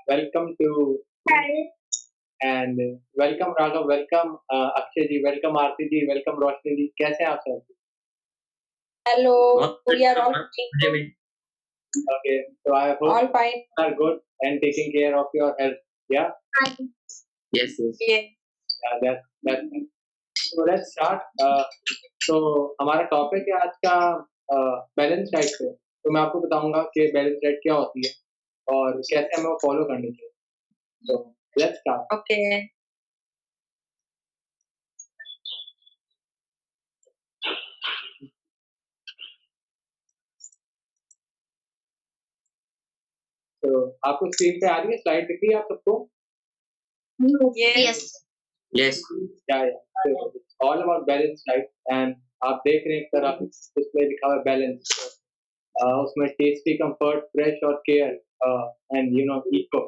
welcome to Hi. and welcome Raghav, welcome Akshay ji, welcome Aarti ji, welcome Roshni ji. कैसे हैं आप सब? Hello. We are all fine. Okay, so I hope All fine. you are good and taking care of your health. Yeah, Fine. Yes, yes. Yeah. that's nice. So let's start. तो हमारा topic है आज का balance diet पे. तो मैं आपको बताऊंगा कि बैलेंस डाइट क्या होती है और कैसे हमें वो फॉलो करनी चाहिए. तो लेट्स स्टार्ट. Okay. तो आपको स्क्रीन पे आ रही है स्लाइड दिख रही है आप सबको? Yes. Yes. All about balance diet and आप देख रहे हैं एक तरफ इसमें लिखा हुआ है बैलेंस. उसमें टेस्टी, कंफर्ट, फ्रेश और केयर एंड इको.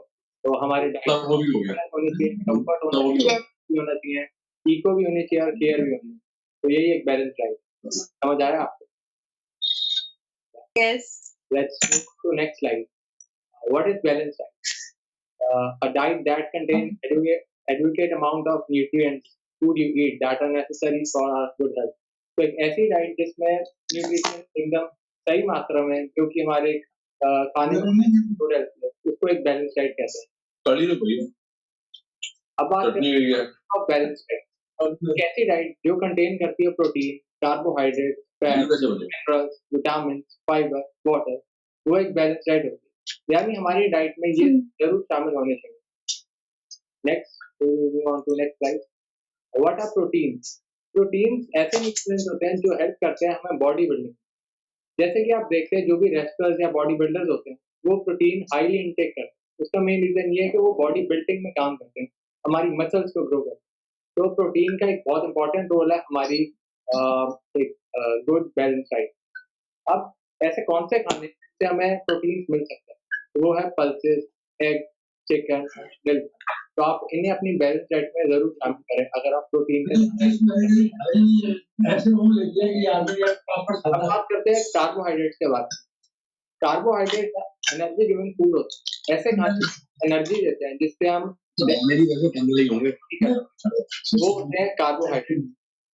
तो हमारे डाइट वो भी हो गया. होनी चाहिए, कंफर्ट होना चाहिए, इको भी होनी चाहिए और केयर भी होनी चाहिए. तो यही एक बैलेंस डाइट. समझ आ रहा है आपको? Yes. Let's move to next slide. What is balanced diet? A diet that contains adequate amount of nutrients, food you eat that are necessary for our good health. तो एक ऐसी डाइट जिसमें nutrition एकदम सही मात्रा में क्योंकि हमारे खाने में good health है, उसको एक बैलेंस डाइट कहते हैं. कड़ी तो भैया. अब बात चटनी हो गया. करते हैं बैलेंस डाइट. एक ऐसी डाइट जो कंटेन करती है प्रोटीन, कार्बोहाइड्रेट, फैट, कैसे बने? Minerals, vitamin, fibre, water. वो एक बैलेंस डाइट होती है. यानी हमारी डाइट में ये जरूर शामिल होने चाहिए. Next, moving on to next slide. What are proteins? Proteins ऐसे न्यूट्रिएंट्स होते हैं जो हेल्प करते हैं हमें बॉडी बिल्डिंग. जैसे कि आप देखते हैं जो भी रेसलर्स या बॉडी बिल्डर्स होते हैं वो प्रोटीन हाईली इंटेक करते हैं. उसका मेन रीजन ये है कि वो बॉडी बिल्डिंग में काम करते हैं, हमारी मसल्स को ग्रो करते हैं. तो प्रोटीन का एक बहुत इंपॉर्टेंट रोल है हमारी एक गुड बैलेंस डाइट. अब ऐसे कौन से खाने से हमें प्रोटीन मिल सकता है? वो है पल्सेस, एग, चिकन, मिल्क. तो आप इन्हें अपनी बैलेंस डाइट में जरूर शामिल करें अगर आप प्रोटीन के. अब बात करते हैं कार्बोहाइड्रेट्स के बारे में. कार्बोहाइड्रेट एनर्जी गिविंग फूड होते हैं. ऐसे खाने एनर्जी देते हैं जिससे हम वो होते हैं कार्बोहाइड्रेट.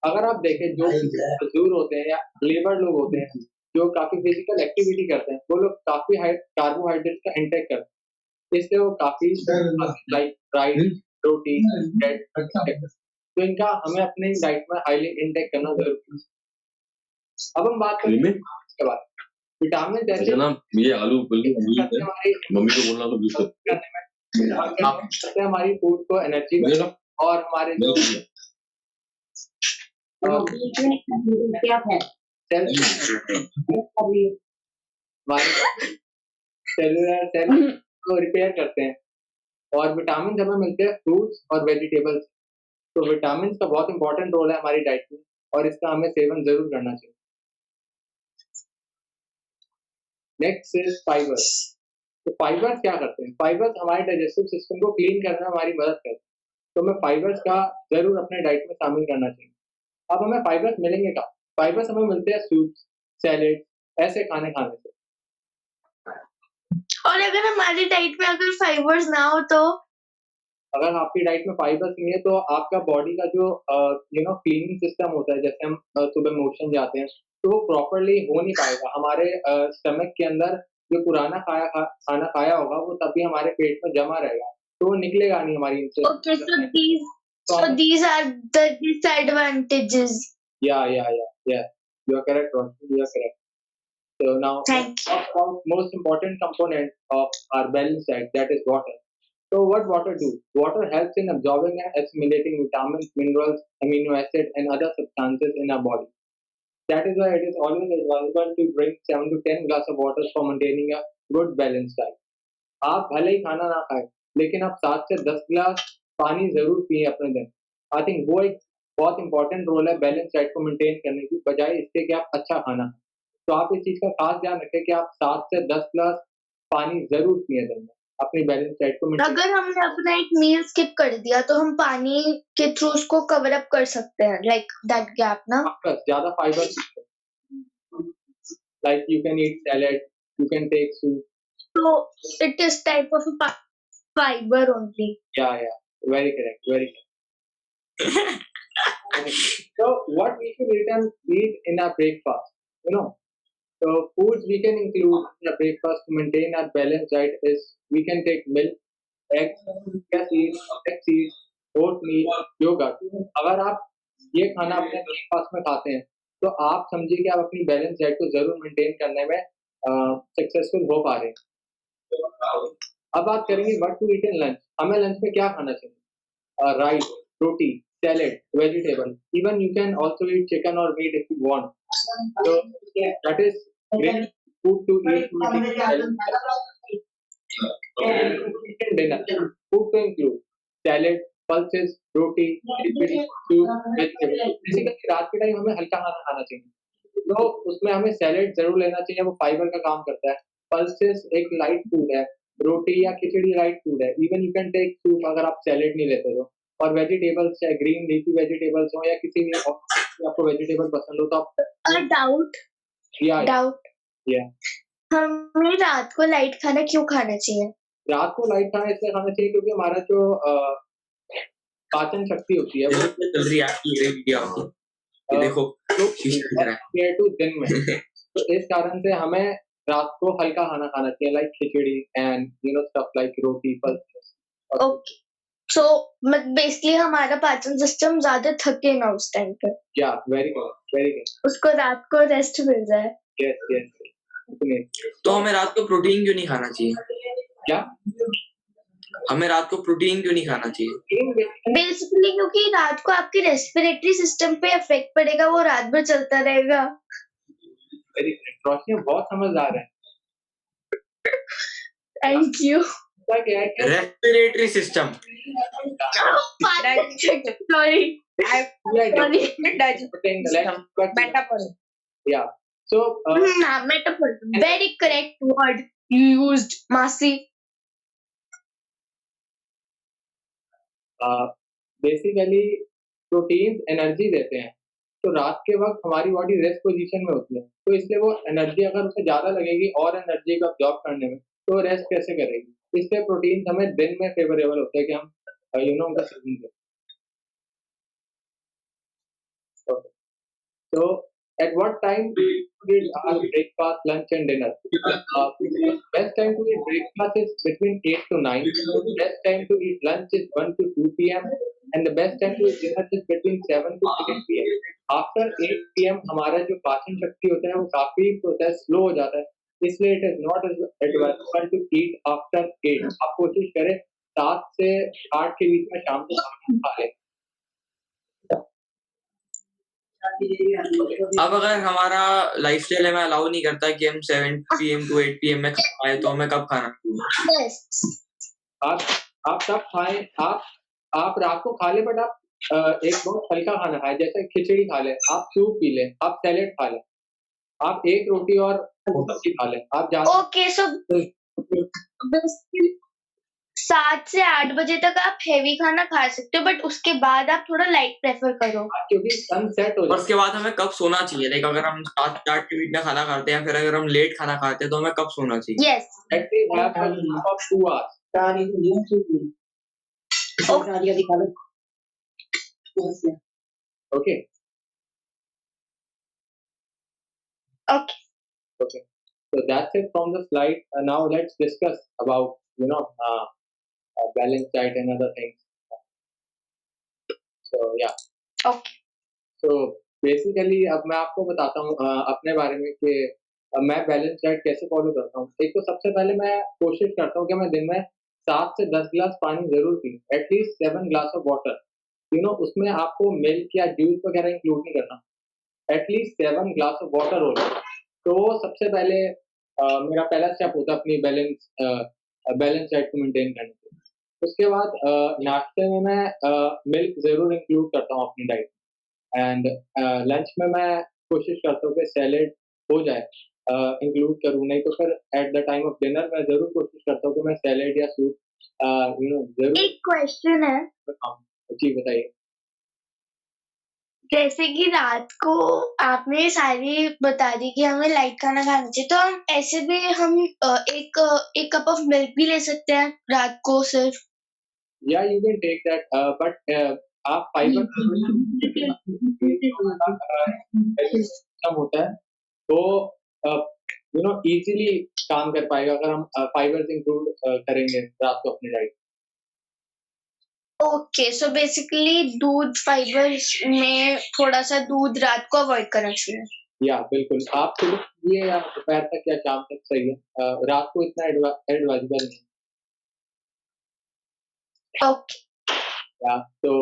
अगर आप देखें जो मजदूर होते हैं या लेबर लोग होते हैं जो काफी फिजिकल एक्टिविटी करते हैं वो लोग काफी हाई कार्बोहाइड्रेट का इंटेक करते हैं. इसलिए वो काफी लाइक राइस, रोटी, ब्रेड. तो इनका हमें अपने डाइट में हाईली इंटेक करना जरूरी है. अब हम बात करें इसके बाद विटामिन जैसे ना ये आलू हमारी मम्मी को बोलना तो बिल्कुल करते हैं हमारी फूड को एनर्जी और हमारे जो सेलुलर सेल को रिपेयर करते हैं. और विटामिन हमें मिलते हैं फ्रूट्स और वेजिटेबल्स. तो विटामिन का बहुत इंपॉर्टेंट रोल है हमारी डाइट में और इसका हमें सेवन जरूर करना चाहिए. Next is fibres. तो फाइबर्स क्या करते हैं? फाइबर्स हमारे डाइजेस्टिव सिस्टम को क्लीन करने में हमारी मदद करते हैं. तो हमें फाइबर्स का जरूर अपने डाइट में शामिल करना चाहिए. अब हमें फाइबर्स मिलेंगे कहाँ? फाइबर्स हमें मिलते हैं सूप्स, सैलेड, ऐसे खाने खाने से. और अगर हमारी डाइट में अगर फाइबर्स ना हो तो अगर आपकी डाइट में फाइबर्स नहीं है तो आपका बॉडी का जो क्लीनिंग सिस्टम होता है, जैसे हम सुबह मोशन जाते हैं तो वो प्रॉपरली हो नहीं पाएगा. हमारे स्टमक के अंदर जो पुराना खाना खाया होगा वो तभी हमारे पेट में जमा रहेगा तो वो निकलेगा नहीं हमारी okay, so these are the disadvantages. Yeah. You are correct, Roshni. You are correct. So now Thank you. talk about most important component of our balanced diet, that is water. So what water do? Water helps in absorbing and assimilating vitamins, minerals, amino acids, and other substances in our body. That is why it is always advisable to drink 7 to 10 glass of water for maintaining a good balanced diet. आप भले ही खाना ना खाएं लेकिन आप 7 से 10 गिलास पानी जरूर पिए अपने दिन. आई थिंक वो एक बहुत इंपॉर्टेंट रोल है बैलेंस डाइट को मेंटेन करने की बजाय इसके कि आप अच्छा खाना खाएं. तो आप इस चीज का खास ध्यान रखें कि आप 7 से 10 गिलास पानी जरूर पिए दिन में अपनी बैलेंस डाइट को मेंटेन. अगर हमने अपना एक मील स्किप कर दिया तो हम पानी के थ्रू उसको कवर अप कर सकते हैं लाइक दैट गैप ना. ज्यादा fibre like you can eat salad, you can take soup. So it is type of a fiber only. Yeah, very correct, very correct. So what we should eat in our breakfast, you know. So foods we can include in our breakfast to maintain our balanced diet is we can take milk, eggs, chia seeds, flax seeds, oatmeal, yogurt. अगर आप ये खाना अपने breakfast में खाते हैं, तो आप समझिए कि आप अपनी बैलेंस डाइट को जरूर मेंटेन करने में सक्सेसफुल हो पा रहे हैं। अब बात करेंगे what to eat in lunch. हमें लंच में क्या खाना चाहिए? Rice, roti, salad, vegetable. Even you can also eat chicken or meat if you want. So that is great food to eat. Dinner. Food to include salad, pulses, roti, soup, vegetable. Basically रात के time हमें हल्का खाना खाना चाहिए। तो उसमें हमें सैलेड जरूर लेना चाहिए, वो फाइबर का काम करता है। पल्सेस एक लाइट फूड है, रोटी या खिचड़ी लाइट फूड है। Even you can take soup अगर आप सैलेड नहीं लेते तो। और वेजिटेबल्स चाहे ग्रीन लीफी वेजिटेबल्स हो या किसी भी आपको वेजिटेबल पसंद हो तो आप डाउट या हमें रात को लाइट खाना क्यों खाना चाहिए? रात को लाइट खाना इसलिए खाना चाहिए क्योंकि हमारा जो पाचन शक्ति होती है वो चल रही है देखो compared to दिन में। तो इस कारण से हमें रात को हल्का खाना खाना चाहिए like khichdi and stuff like roti pulses. Okay, so basically हमारा पाचन सिस्टम ज्यादा थके ना उस टाइम पे। या वेरी गुड उसको रात को रेस्ट मिल जाए। यस तो हमें रात को प्रोटीन क्यों नहीं खाना चाहिए? क्या हमें रात को प्रोटीन क्यों नहीं खाना चाहिए? बेसिकली क्योंकि रात को आपके रेस्पिरेटरी सिस्टम पे इफेक्ट पड़ेगा, वो रात भर चलता रहेगा। वेरी रोशनी बहुत समझदार है। Thank you. Respiratory system sorry Yeah. So, metaphor. Very correct word you used, Masi. Basically proteins energy देते हैं। तो रात के वक्त हमारी बॉडी रेस्ट पोजीशन में होती है, तो इसलिए वो एनर्जी अगर उसे ज्यादा लगेगी और एनर्जी को अब्जॉर्ब करने में, तो रेस्ट कैसे करेगी? इसलिए प्रोटीन्स हमें दिन में फेवरेबल होते हैं कि हम उनका सेवन करें। So at what time do we eat our breakfast, lunch and dinner? Best time to eat breakfast is between 8 to 9. Best time to eat lunch is 1 to 2 p.m. And the best time to eat dinner is between 7 to 8 p.m. After 8 p.m. हमारा जो पाचन शक्ति होता है वो काफी process slow हो जाता है, इसलिए it is not advisable to eat after 8. आप कोशिश करें 7 से 8 के बीच में शाम को खाना खा लें। अब अगर हमारा लाइफस्टाइल हमें अलाउ नहीं करता कि हम 7 PM to 8 PM में खाएं, तो हमें कब खाना चाहिए? आप तब खाएं, आप रात को खा ले, बट आप एक बहुत हल्का खाना खाएं, जैसे खिचड़ी खा ले, आप सूप पी ले, आप सैलेड खा ले, आप एक रोटी और सब्जी खा ले। आप ज्यादा ओके, सो 7 से 8 बजे तक आप हेवी खाना खा सकते हो, बट उसके बाद आप थोड़ा लाइट प्रेफर करो, क्योंकि सन सेट हो जाता है। उसके बाद हमें कब सोना चाहिए? लाइक अगर हम 7 से 8 के बीच में खाना खाते हैं, फिर अगर हम लेट खाना खाते हैं तो हमें कब सोना चाहिए? Yes, At least have a sleep of 2 hours. Okay. Okay, So that's it from the slide. Now let's discuss about balanced diet and other things. So yeah. Okay, So basically अब मैं आपको बताता हूँ अपने बारे में कि मैं बैलेंस डाइट कैसे फॉलो करता हूँ। एक तो सबसे पहले मैं कोशिश करता हूँ कि मैं दिन में 7 से 10 गिलास पानी जरूर पीऊँ, एटलीस्ट 7 ग्लास ऑफ वाटर। उसमें आपको मिल्क या जूस वगैरह इंक्लूड नहीं करना, एटलीस्ट 7 ग्लास ऑफ वाटर हो जाए। तो सबसे पहले मेरा पहला स्टेप होता है अपनी बैलेंस डाइट को मेंटेन करने के। उसके बाद नाश्ते में मैं मिल्क जरूर इंक्लूड करता हूँ अपनी डाइट, एंड लंच में मैं कोशिश करता हूँ कि सैलेड हो जाए इंक्लूड करूँ, नहीं तो फिर at the time of dinner मैं जरूर कोशिश करता हूँ कि मैं सैलेड या सूप जरूर। एक क्वेश्चन है, जी बताइए। जैसे कि रात को आपने सारी बता दी कि हमें लाइट खाना खाना चाहिए, तो हम ऐसे भी हम एक कप ऑफ मिल्क भी ले सकते हैं रात को सिर्फ. Yeah, you can take that, but आप फाइबर कम होता है तो इजीली काम कर पाएगा अगर हम फाइबर्स इंक्लूड करेंगे रात को अपने डाइट. ओके, सो बेसिकली दूध फाइबर्स में थोड़ा सा दूध रात को अवॉइड करना चाहिए. या बिल्कुल, आप सुबह ये या दोपहर तक या शाम तक सही है, रात को इतना एडवाइजेबल नहीं. ओके. या तो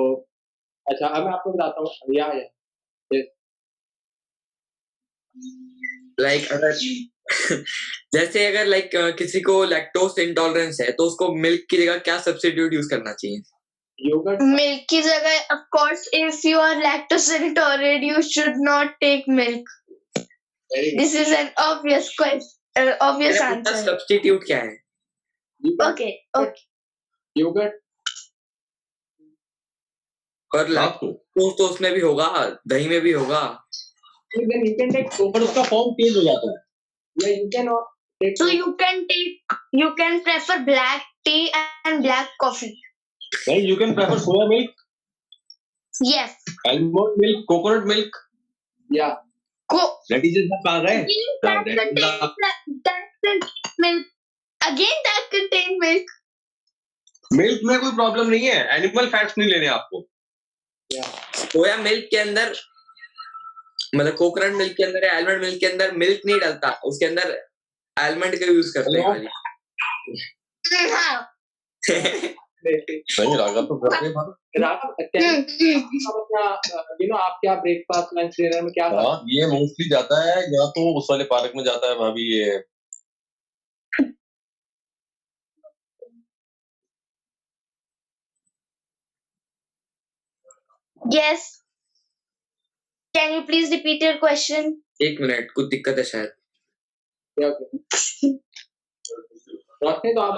अच्छा, अब मैं आपको बताता हूँ. या yes. लाइक अगर जैसे अगर लाइक किसी को लैक्टोज इंटॉलरेंस है तो उसको मिल्क की जगह क्या सब्स्टिट्यूट यूज करना चाहिए? Yogurt. मिल्क की जगह, of course, if you are lactose intolerant, you should not take milk. Very good. This is an obvious question, obvious मेरा answer. सब्स्टिट्यूट क्या है? You can Okay, okay. yogurt. और lactose तो उसमें भी होगा, दही में भी होगा. Then you can take पर उसका फॉर्म चेंज हो जाता है. Yeah, you can take. So you can prefer black tea and black coffee. नहीं, you can prefer soya milk, Yes. almond milk, coconut milk. Yeah. That is just कहाँ गए? That contains milk. Again, that contains milk. Milk में कोई problem नहीं है, animal fats नहीं लेने आपको. सोया मिल्क के अंदर, मतलब कोकोनट मिल्क के अंदर या आलमंड मिल्क के अंदर मिल्क नहीं डलता, उसके अंदर आलमंड का यूज करते हैं खाली. हाँ. नहीं राघव तो बहुत है. आप क्या ब्रेकफास्ट लंच डिनर में क्या खाते हाँ, ये मोस्टली जाता है या तो उस वाले पार्क में जाता है भाभी, ये Yes. Can you please repeat your question? एक मिनट, कुछ दिक्कत है शायद. रोशनी, तो आप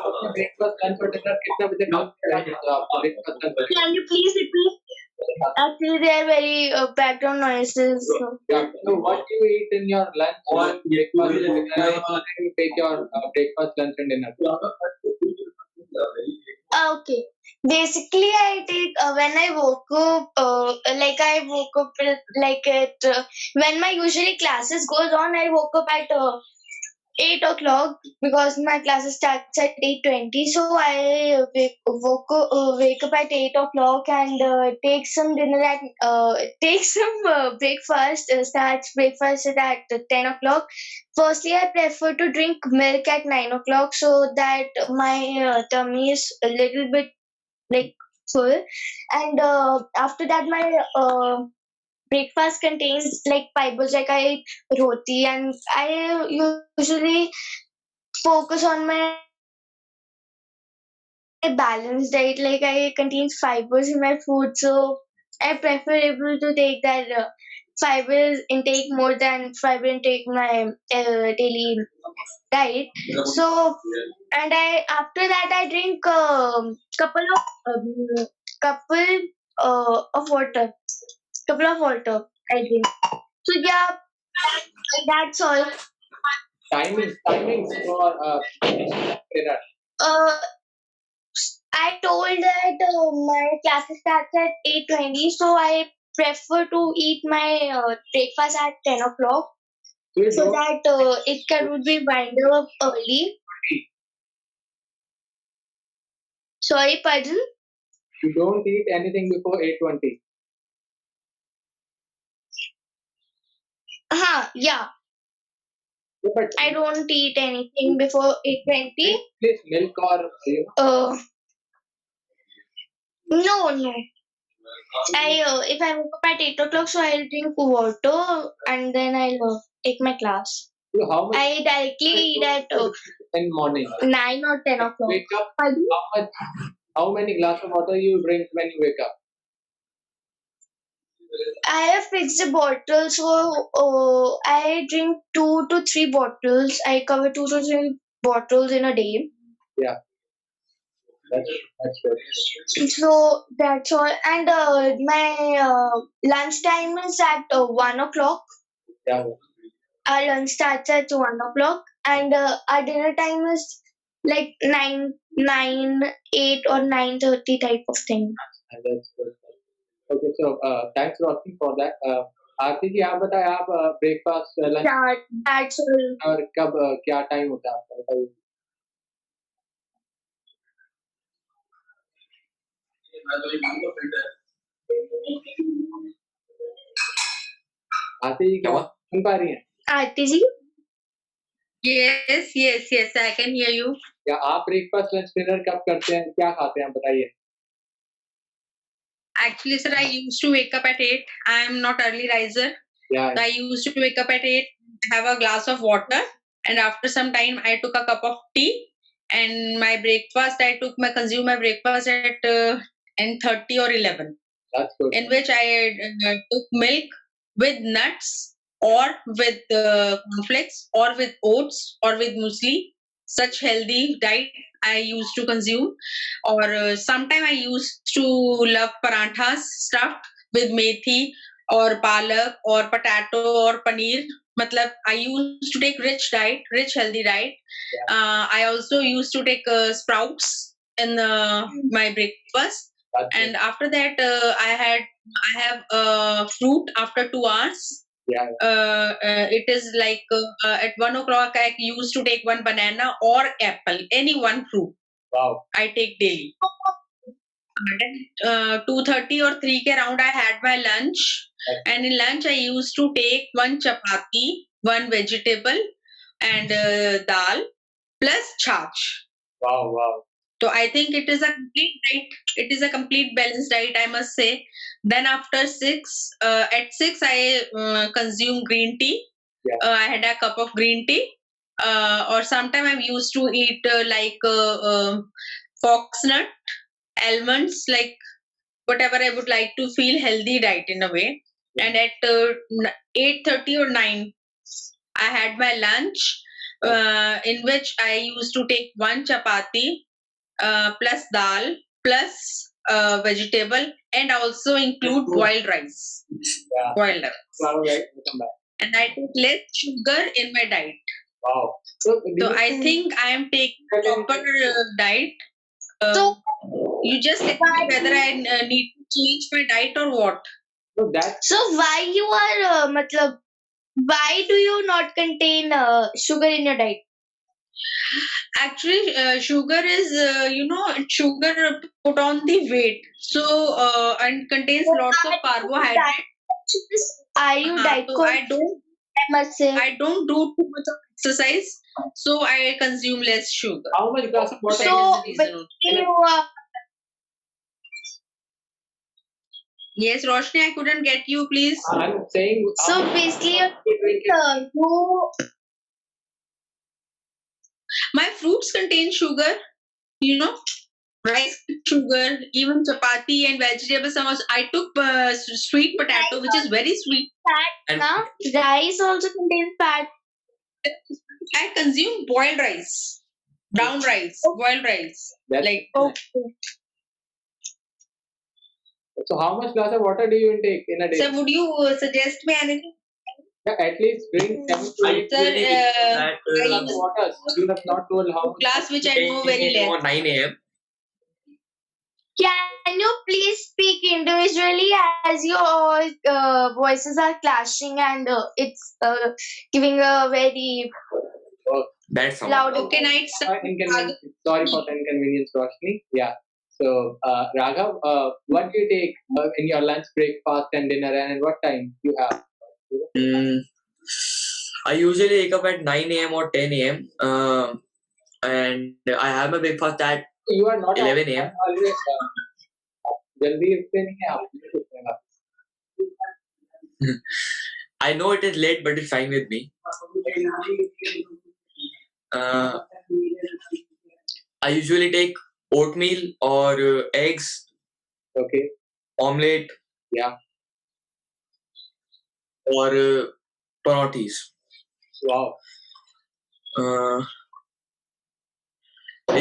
अपने ब्रेकफास्ट लंच और डिनर कितने बजे खाते हैं? आप breakfast lunch Can you please repeat? Actually, there are very background noises. So. So what do you eat in your lunch or breakfast and dinner? How do you take your breakfast, lunch and dinner? Okay. Basically, I take when I woke up, I woke up when my usually classes goes on. I woke up at 8 o'clock because my classes starts at 8:20. So I wake up at 8 o'clock and take some dinner at take some breakfast. Starts breakfast at 10 o'clock. Firstly, I prefer to drink milk at 9 o'clock so that my tummy is a little bit full. And after that, my breakfast contains fibers. Like I eat roti, and I usually focus on my balanced diet. Like I contains fibers in my food, so I prefer able to take that fiber intake more than fiber intake in my daily diet. So, and I after that I drink couple of water. Couple of water I drink. So yeah, that's all. Timings for dinner. I told that my classes starts at 8:20, so I prefer to eat my breakfast at 10 o'clock So you so don't that it can be wind up early. Sorry, pardon? you don't eat anything before 8:20. Yeah. But I don't eat anything before 8:20. please milk or No. If I woke up at 8 o'clock, so I'll drink water and then I'll take my class. how much I directly eat at in morning? 9 or 10 o'clock. Wake up. Pardon? How many glass of water you drink when you wake up? I have fixed a bottle, so I drink 2 to 3 bottles. I cover 2 to 3 bottles in a day. Yeah. That's good. So that's all. And my lunch time is at 1 o'clock. Yeah. Our lunch starts at 1 o'clock, and our dinner time is like 8 or 9:30 type of thing. And that's good. Okay, so thanks Roshni for that. आरती जी आप बताएं आप breakfast lunch That's all. और कब क्या time होता है आपका बताइए. आरती जी क्या क्या? सुन पा रही हैं? Aarti ji? Yes, I can hear you. या आप ब्रेकफास्ट लंच डिनर कब करते हैं क्या खाते हैं बताइए. Actually, sir, I used to wake up at 8. I am not early riser. Yeah. So I used to wake up at 8, have a glass of water, and after some time, I took a cup of tea. And my breakfast, consume my breakfast at 10:30 or 11, That's good. in which I took milk with nuts or with cornflakes or with oats or with muesli. Such healthy diet I used to consume. Or sometime I used to love paranthas stuffed with methi or palak or potato or paneer. Matlab, I used to take rich healthy diet. I also used to take sprouts in my breakfast. That's And good. after that, I have fruit after 2 hours. Yeah. It is like at 1 o'clock, I used to take one banana or apple, any one fruit. Wow. I take daily. Then 2:30 or 3 ke around, I had my lunch. And in lunch, I used to take one chapati, one vegetable, and dal plus chach. Wow. Wow. So I think it is a complete diet. It is a complete balanced diet, I must say. Then after 6, at 6, I consume green tea. Yeah. I had a cup of green tea. Or sometime I'm used to eat foxnut, almonds, like whatever I would like to feel healthy diet in a way. And at 8:30 or 9, I had my lunch, in which I used to take one chapati plus dal plus vegetable, and also include boiled rice. Yeah. Boiled rice. All right. Welcome back. And I take less sugar in my diet. Wow. So, do So you I think I am taking proper diet. So You just let me whether I need to change my diet or what. so that So why you are matlab, why do you not contain sugar in your diet? Actually, sugar is sugar put on the weight. So and contains lots of carbohydrate. Are you diet So I conscious? I must say. don't do too much of exercise. So I consume less sugar. how much glass of water? So, That is the reason. you Yes, Roshni, I couldn't get you, please. I'm saying. so basically you My fruits contain sugar, rice sugar, even chapati and vegetables. I took sweet potato, which is very sweet. And na, rice also contains fat. I consume boiled rice, brown rice, boiled rice. That's Like, Okay. so how much glass of water do you intake in a day? so would you suggest me anything? Yeah, at least drink 7 to 8 Sir, that glass of water. You have not told how much. class which I know very taking less. on 9 a.m. Can you please speak individually as your all voices are clashing and it's giving a very That's all. loud. Okay, night, sir. Inconvenience. Sorry for the inconvenience, Roshni. Yeah. So, Raghav, what do you take in your lunch, breakfast, and dinner, and what time you have? Mm, I usually wake up at 9 a.m. or 10 a.m. And I have my breakfast at You are not 11 a.m. always. जल्दी उठते नहीं हैं आप. I know it is late, but it's fine with me. I usually take oatmeal or eggs, Okay. omelette, Yeah. or parotis. Wow.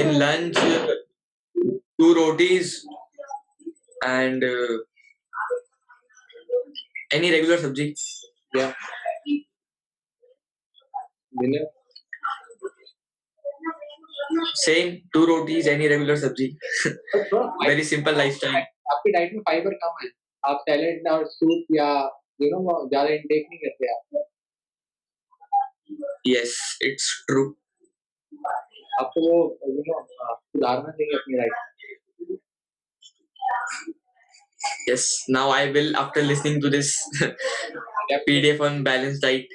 In lunch, 2 rotis and any regular sabji. Yeah. Dinner. Same, 2 rotis, any regular sabji. But bro, Very simple lifestyle. आपकी diet में fibre कम है. आप salad और soup या ज्यादा intake नहीं करते आप. Yes, it's true. आपको वो सुधारना चाहिए अपनी diet. Yes, now I will, after listening to this PDF on balanced diet, I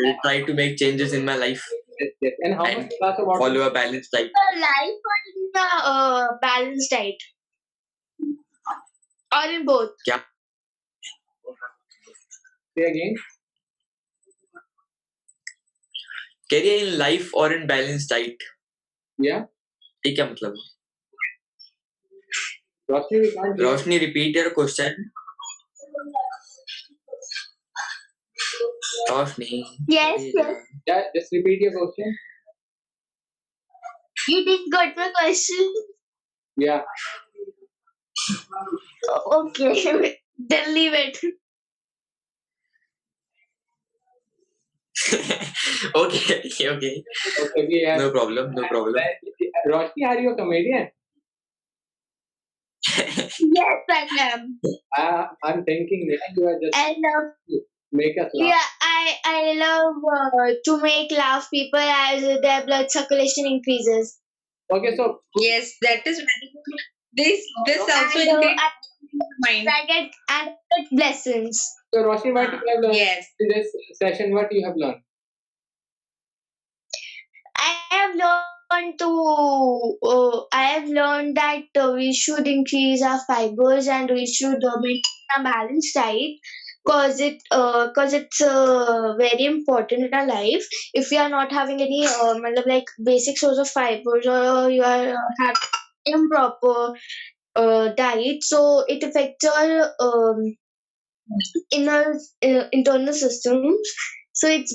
will try to make changes in my life Yes. And how and much glass of water? follow a balanced diet. The life or in the balanced diet? Or in both? क्या? Say again. Career in life or in balanced diet? Yeah. ये क्या मतलब है? Roshni, we can't hear. Roshni, repeat your question. Roshni. Yes, yes. Yeah, just repeat your question. You didn't got my question. Yeah. Okay, then leave it. Okay. Okay, we have. No problem. Roshni, are you a comedian? Yes, I am. I'm thinking that you are just I love. make us laugh. Yeah, I love to make laugh people as their blood circulation increases. Okay, so Yes, that is very good. This also And increases mind. I get blessings. Roshni, what you have learned Yes. in this session? What you have learned? I have learned that we should increase our fibers and we should maintain a balanced diet because it's very important in our life. If you are not having any like basic source of fibers or you are have improper diet, so it affects your inner internal systems. So it's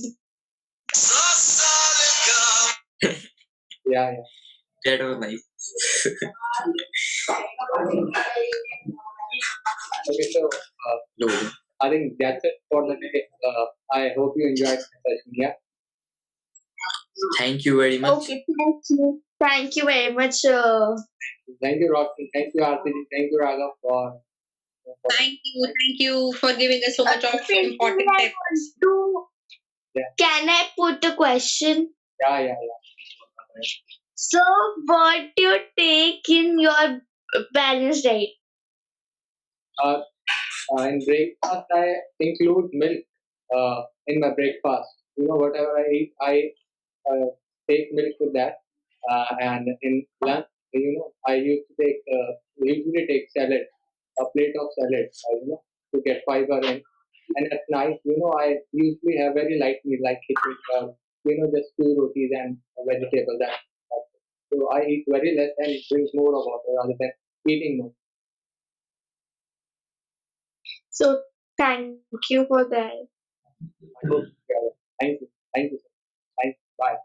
Yeah. That was nice. Okay, so No. I think that's it for the day. I hope you enjoyed the session. Yeah. Thank you very much. okay. Thank you very much. Thank you, Roshni. Thank you, RCG. Thank you, Raghav, for Thank you for giving us so much of important I tips. want to. Yeah. Can I put a question? Yeah. So, what do you take in your balanced diet? In breakfast, I include milk in my breakfast. Whatever I eat, I take milk with that. And in lunch, I usually take salad, a plate of salad, to get fiber in. And at night, I usually have very light meal like khichdi, just 2 rotis and a vegetable. That's it. So I eat very less and drink more of water rather than eating more. So, thank you for that. Thank you. Thank you. Thank you. Bye.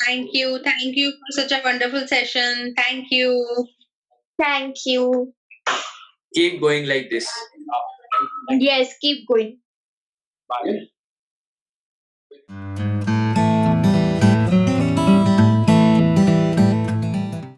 Thank you for such a wonderful session. Thank you. Thank you. Keep going like this. Thank you. Yes, keep going. Bye.